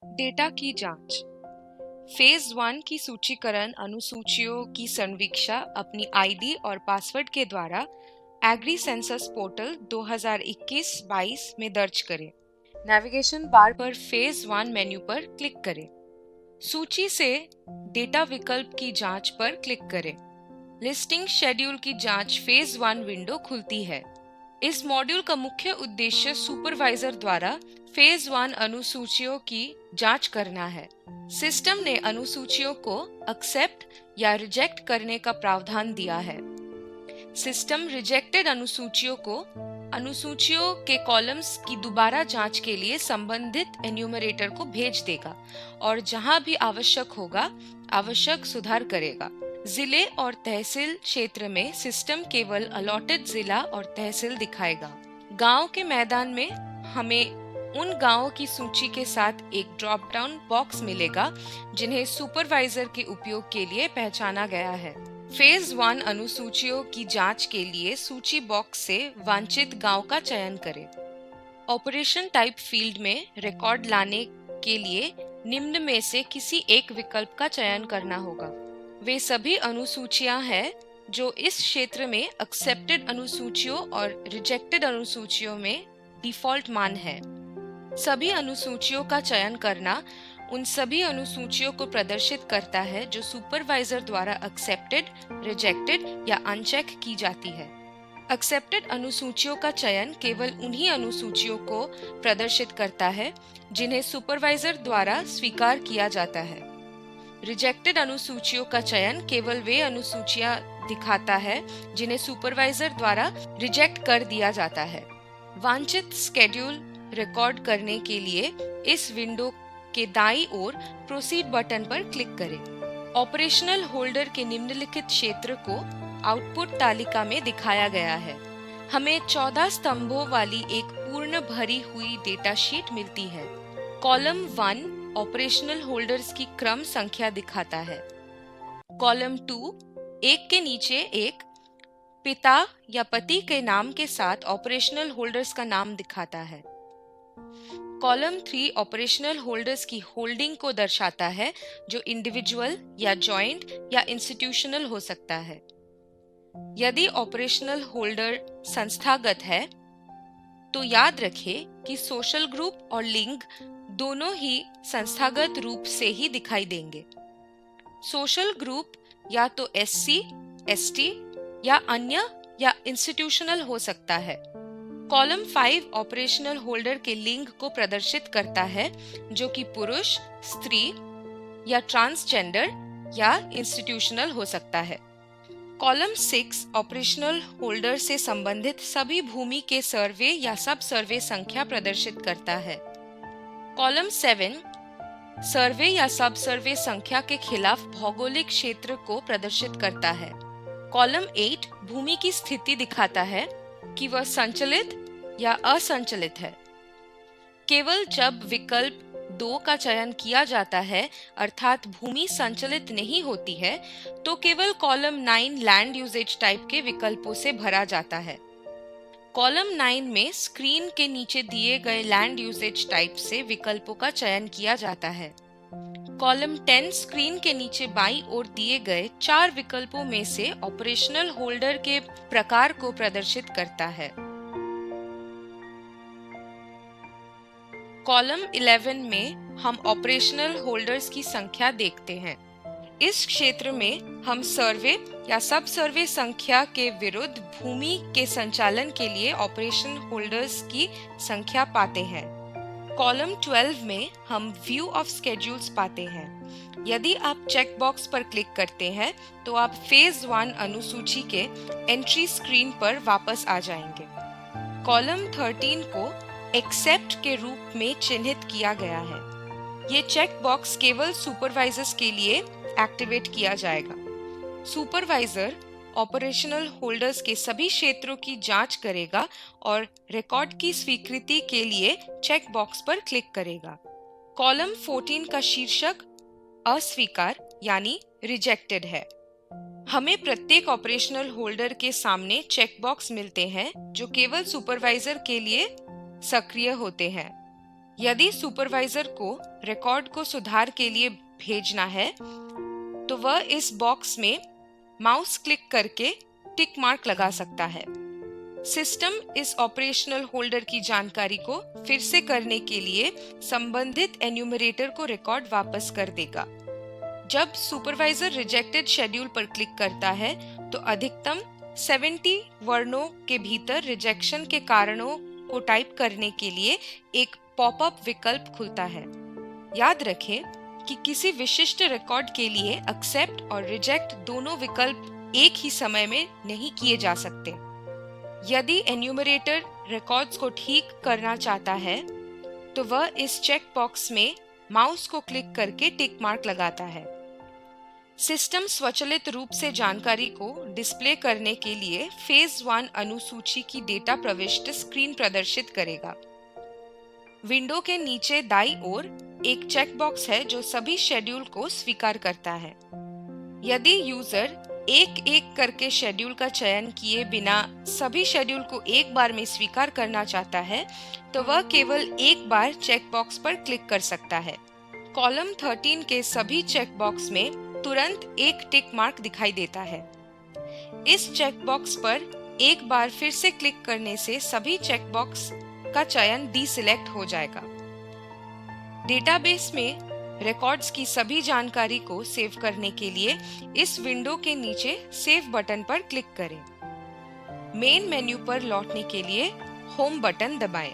Data की जांच। Phase 1 की सूचीकरण अनुसूचियों की संवीक्षा अपनी आईडी और पासवर्ड के द्वारा एग्री सेंसस पोर्टल 2021-22 में दर्ज करें। नेविगेशन बार पर फेज 1 मेन्यू पर क्लिक करें। सूची से डेटा विकल्प की जांच पर क्लिक करें। लिस्टिंग शेड्यूल की जांच फेज 1 विंडो खुलती है। इस मॉड्यूल का मुख्य उद्देश्य सुपरवाइजर द्वारा फेज 1 अनुसूचियों की जांच करना है। सिस्टम ने अनुसूचियों को एक्सेप्ट या रिजेक्ट करने का प्रावधान दिया है। सिस्टम रिजेक्टेड अनुसूचियों को अनुसूचियों के कॉलम्स की दोबारा जांच के लिए संबंधित एन्यूमरेटर को भेज देगा और जहां भी आवश्यक होगा आवश्यक सुधार करेगा। जिले और तहसील क्षेत्र में सिस्टम केवल अलॉटेड जिला और तहसील दिखाएगा। गांव के मैदान में हमें उन गांवों की सूची के साथ एक ड्रॉप डाउन बॉक्स मिलेगा जिन्हें सुपरवाइजर के उपयोग के लिए पहचाना गया है। फेज 1 अनुसूचियों की जांच के लिए सूची बॉक्स से वांछित गांव का चयन करें। ऑपरेशन टाइप फील्ड में रिकॉर्ड लाने के लिए निम्न में से किसी एक विकल्प का चयन करना होगा। वे सभी अनुसूचियां हैं जो इस क्षेत्र में एक्सेप्टेड अनुसूचियों और रिजेक्टेड अनुसूचियों में डिफॉल्ट मान है। सभी अनुसूचियों का चयन करना उन सभी अनुसूचियों को प्रदर्शित करता है जो सुपरवाइजर द्वारा एक्सेप्टेड, रिजेक्टेड या अनचेक की जाती है। एक्सेप्टेड अनुसूचियों का चयन केवल उन्हीं अनुसूचियों को प्रदर्शित करता है जिन्हें सुपरवाइजर द्वारा स्वीकार किया जाता है। रिजेक्टेड अनुसूचियों का चयन केवल वे अनुसूचियां दिखाता है जिन्हें सुपरवाइजर द्वारा रिजेक्ट कर दिया जाता है। वांछित स्केड्यूल रिकॉर्ड करने के लिए इस विंडो के दाईं ओर प्रोसीड बटन पर क्लिक करें। ऑपरेशनल होल्डर के निम्नलिखित क्षेत्र को आउटपुट तालिका में दिखाया गया है। हमें 14 स्तंभों वाली एक पूर्ण भरी हुई डेटा शीट मिलती है। कॉलम 1 ऑपरेशनल होल्डर्स की क्रम संख्या दिखाता है। कॉलम 2 एक के नीचे एक पिता या पति के नाम के साथ ऑपरेशनल होल्डर्स का नाम दिखाता है। कॉलम 3 ऑपरेशनल होल्डर्स की होल्डिंग को दर्शाता है जो इंडिविजुअल या जॉइंट या इंस्टीट्यूशनल हो सकता है। यदि ऑपरेशनल होल्डर संस्थागत है तो याद रखें कि सोशल ग्रुप और लिंग दोनों ही संस्थागत रूप से ही दिखाई देंगे। सोशल ग्रुप या तो SC, ST या अन्य या इंस्टीट्यूशनल हो सकता है। कॉलम 5 ऑपरेशनल होल्डर के लिंग को प्रदर्शित करता है जो कि पुरुष, स्त्री या ट्रांसजेंडर या इंस्टीट्यूशनल हो सकता है। कॉलम 6 ऑपरेशनल होल्डर से संबंधित सभी भूमि के सर्वे या सब सर्वे संख्या प्रदर्शित करता है। कॉलम 7 सर्वे या सब सर्वे संख्या के खिलाफ भौगोलिक क्षेत्र को प्रदर्शित करता है। कॉलम 8 भूमि की स्थिति दिखाता है कि वह संचलित या असंचलित है। केवल जब विकल्प 2 का चयन किया जाता है अर्थात भूमि संचलित नहीं होती है तो केवल कॉलम 9 लैंड यूजेज टाइप के विकल्पों से भरा जाता है। कॉलम 9 में स्क्रीन के नीचे दिए गए लैंड यूजेज टाइप से विकल्पों का चयन किया जाता है। कॉलम 10 स्क्रीन के नीचे बाईं ओर दिए गए 4 विकल्पों में से ऑपरेशनल होल्डर के प्रकार को प्रदर्शित करता है। कॉलम 11 में हम ऑपरेशनल होल्डर्स की संख्या देखते हैं। इस क्षेत्र में हम सर्वे या सब सर्वे संख्या के विरुद्ध भूमि के संचालन के लिए ऑपरेशन होल्डर्स की संख्या पाते हैं। कॉलम 12 में हम व्यू ऑफ स्केड्यूल्स पाते हैं। यदि आप चेक बॉक्स पर क्लिक करते हैं तो आप फेज 1 अनुसूची के एंट्री स्क्रीन पर वापस आ जाएंगे। कॉलम 13 को एक्सेप्ट के रूप में चिन्हित किया गया है। ये चेक बॉक्स केवल सुपरवाइजर्स के लिए एक्टिवेट किया जाएगा। सुपरवाइजर ऑपरेशनल होल्डर्स के सभी क्षेत्रों की जांच करेगा और रिकॉर्ड की स्वीकृति के लिए चेक बॉक्स पर क्लिक करेगा। कॉलम 14 का शीर्षक अस्वीकार यानी रिजेक्टेड है। हमें प्रत्येक ऑपरेशनल होल्डर के सामने चेक बॉक्स मिलते हैं जो केवल सुपरवाइजर के लिए सक्रिय होते हैं। यदि सुपरवाइजर को रिकॉर्ड को सुधार के लिए भेजना है तो वह इस बॉक्स में माउस क्लिक करके टिक मार्क लगा सकता है। सिस्टम इस ऑपरेशनल होल्डर की जानकारी को फिर से करने के लिए संबंधित एन्यूमरेटर को रिकॉर्ड वापस कर देगा। जब सुपरवाइजर रिजेक्टेड शेड्यूल पर क्लिक करता है तो अधिकतम 70 वर्णों के भीतर रिजेक्शन के कारणों को टाइप करने के लिए एक पॉपअप विकल्प खुलता है। याद रखें कि किसी विशिष्ट रिकॉर्ड के लिए एक्सेप्ट और रिजेक्ट दोनों विकल्प एक ही समय में नहीं किए जा सकते। यदि एन्यूमरेटर रिकॉर्ड्स को ठीक करना चाहता है तो वह इस चेक बॉक्स में माउस को क्लिक करके टिक मार्क लगाता है। सिस्टम स्वचालित रूप से जानकारी को डिस्प्ले करने के लिए फेज 1 अनुसूची की डेटा प्रविष्टि स्क्रीन प्रदर्शित करेगा। विंडो के नीचे दाईं ओर एक चेक बॉक्स है जो सभी शेड्यूल को स्वीकार करता है। यदि यूजर एक एक करके शेड्यूल का चयन किए बिना सभी शेड्यूल को एक बार में स्वीकार करना चाहता है तो वह केवल एक बार चेक बॉक्स पर क्लिक कर सकता है। कॉलम 13 के सभी चेक बॉक्स में तुरंत एक टिक मार्क दिखाई देता है। इस चेक बॉक्स पर एक बार फिर से क्लिक करने से सभी चेक बॉक्स का चयन डीसिलेक्ट हो जाएगा। डेटाबेस में रिकॉर्ड्स की सभी जानकारी को सेव करने के लिए इस विंडो के नीचे सेव बटन पर क्लिक करें। मेन मेन्यू पर लौटने के लिए होम बटन दबाएं।